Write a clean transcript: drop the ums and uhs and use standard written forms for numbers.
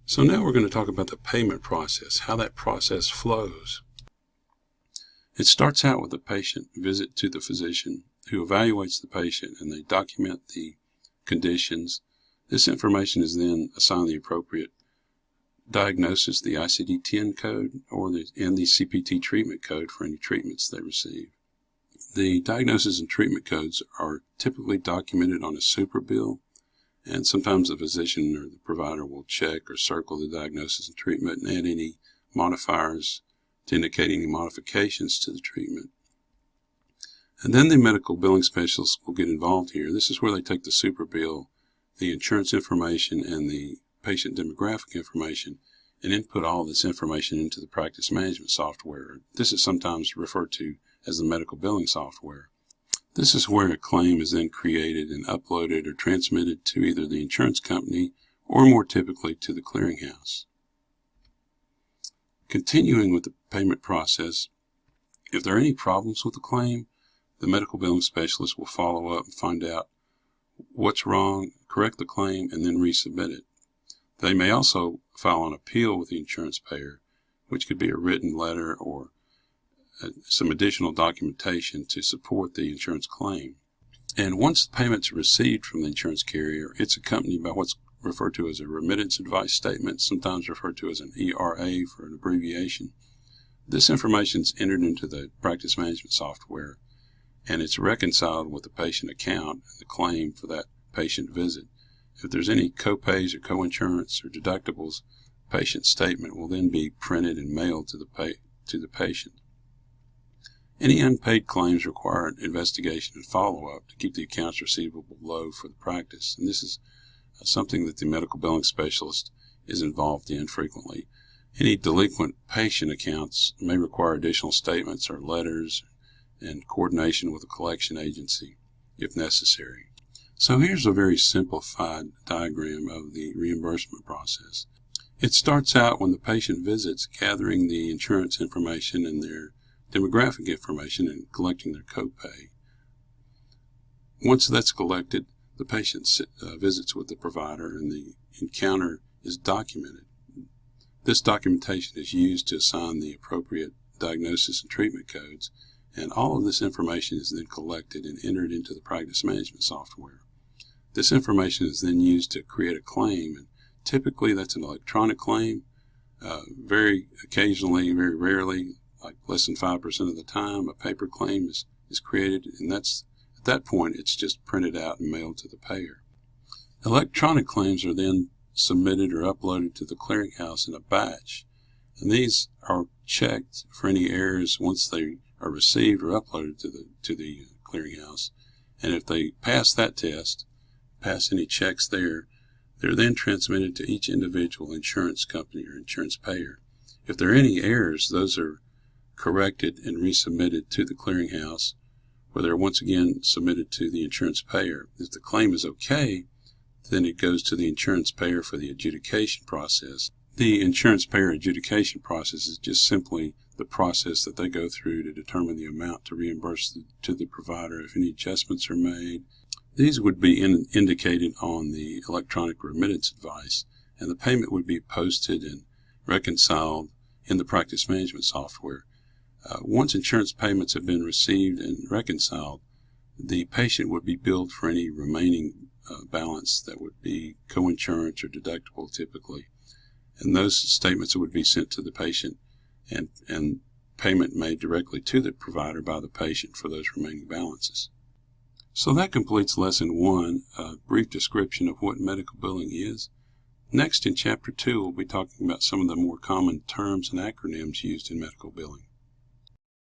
So now we're going to talk about the payment process, how that process flows. It starts out with the patient visit to the physician who evaluates the patient, and they document the conditions. This information is then assigned the appropriate diagnosis, the ICD-10 code, and the CPT treatment code for any treatments they receive. The diagnosis and treatment codes are typically documented on a super bill, and sometimes the physician or the provider will check or circle the diagnosis and treatment and add any modifiers to indicate any modifications to the treatment. And then the medical billing specialist will get involved here. This is where they take the super bill, the insurance information, and the patient demographic information, and input all this information into the practice management software. This is sometimes referred to as the medical billing software. This is where a claim is then created and uploaded or transmitted to either the insurance company or more typically to the clearinghouse. Continuing with the payment process, if there are any problems with the claim, the medical billing specialist will follow up and find out what's wrong, correct the claim, and then resubmit it. They may also file an appeal with the insurance payer, which could be a written letter or some additional documentation to support the insurance claim. And once the payment's received from the insurance carrier, it's accompanied by what's referred to as a remittance advice statement, sometimes referred to as an ERA for an abbreviation. This information is entered into the practice management software, and it's reconciled with the patient account and the claim for that patient visit. If there's any copays or coinsurance or deductibles, the patient statement will then be printed and mailed to the patient. Any unpaid claims require investigation and follow-up to keep the accounts receivable low for the practice, and this is something that the medical billing specialist is involved in frequently. Any delinquent patient accounts may require additional statements or letters and coordination with a collection agency if necessary. So here's a very simplified diagram of the reimbursement process. It starts out when the patient visits, gathering the insurance information and their demographic information and collecting their copay. Once that's collected, the patient visits with the provider and the encounter is documented. This documentation is used to assign the appropriate diagnosis and treatment codes, and all of this information is then collected and entered into the practice management software. This information is then used to create a claim, and typically that's an electronic claim. Very occasionally, very rarely, like less than 5% of the time, a paper claim is created, and that's at that point it's just printed out and mailed to the payer. Electronic claims are then submitted or uploaded to the clearinghouse in a batch, and these are checked for any errors once they are received or uploaded to the clearinghouse. And if they pass that test, pass any checks there, they're then transmitted to each individual insurance company or insurance payer. If there are any errors, those are corrected and resubmitted to the clearinghouse, where they're once again submitted to the insurance payer. If the claim is okay, then it goes to the insurance payer for the adjudication process. The insurance payer adjudication process is just simply the process that they go through to determine the amount to reimburse to the provider if any adjustments are made. These would be indicated on the electronic remittance advice, and the payment would be posted and reconciled in the practice management software. Once insurance payments have been received and reconciled, the patient would be billed for any remaining balance that would be coinsurance or deductible typically. And those statements would be sent to the patient and payment made directly to the provider by the patient for those remaining balances. So that completes Lesson 1, a brief description of what medical billing is. Next, in Chapter 2, we'll be talking about some of the more common terms and acronyms used in medical billing.